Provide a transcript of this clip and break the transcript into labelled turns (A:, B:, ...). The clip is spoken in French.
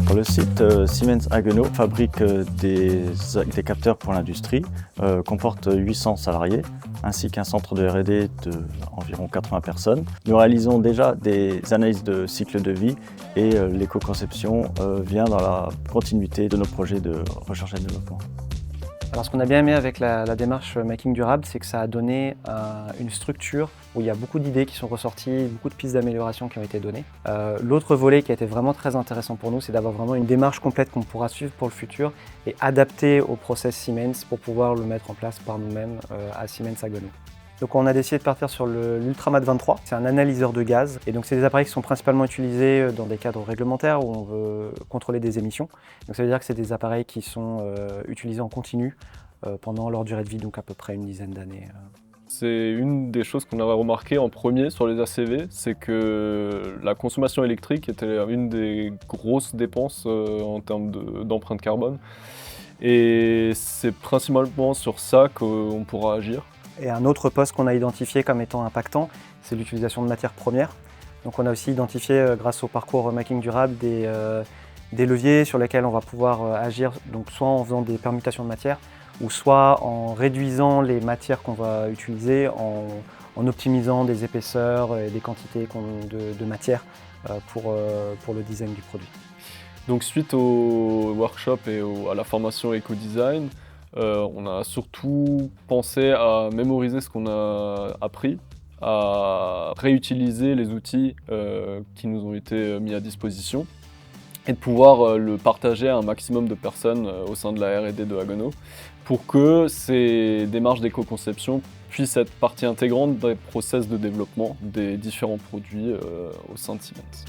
A: Sur le site, Siemens Haguenau fabrique des capteurs pour l'industrie, comporte 800 salariés, ainsi qu'un centre de R&D d'environ 80 personnes. Nous réalisons déjà des analyses de cycle de vie et l'éco-conception vient dans la continuité de nos projets de recherche et développement.
B: Alors ce qu'on a bien aimé avec la démarche Making Durable, c'est que ça a donné une structure où il y a beaucoup d'idées qui sont ressorties, beaucoup de pistes d'amélioration qui ont été données. L'autre volet qui a été vraiment très intéressant pour nous, c'est d'avoir vraiment une démarche complète qu'on pourra suivre pour le futur et adapter au process Siemens pour pouvoir le mettre en place par nous-mêmes à Siemens Haguenau. Donc on a décidé de partir sur l'Ultramat 23, c'est un analyseur de gaz et donc c'est des appareils qui sont principalement utilisés dans des cadres réglementaires où on veut contrôler des émissions. Donc ça veut dire que c'est des appareils qui sont utilisés en continu pendant leur durée de vie, donc à peu près une dizaine d'années.
C: C'est une des choses qu'on avait remarqué en premier sur les ACV, c'est que la consommation électrique était une des grosses dépenses en termes d'empreinte carbone. Et c'est principalement sur ça qu'on pourra agir.
B: Et un autre poste qu'on a identifié comme étant impactant, c'est l'utilisation de matières premières. Donc on a aussi identifié, grâce au parcours Making Durable, des leviers sur lesquels on va pouvoir agir, donc soit en faisant des permutations de matières, ou soit en réduisant les matières qu'on va utiliser, en optimisant des épaisseurs et des quantités de matière pour le design du produit.
C: Donc suite au workshop et à la formation éco-design, on a surtout pensé à mémoriser ce qu'on a appris, à réutiliser les outils qui nous ont été mis à disposition et de pouvoir le partager à un maximum de personnes au sein de la R&D de Haguenau pour que ces démarches d'éco-conception puissent être partie intégrante des process de développement des différents produits au sein de Siemens.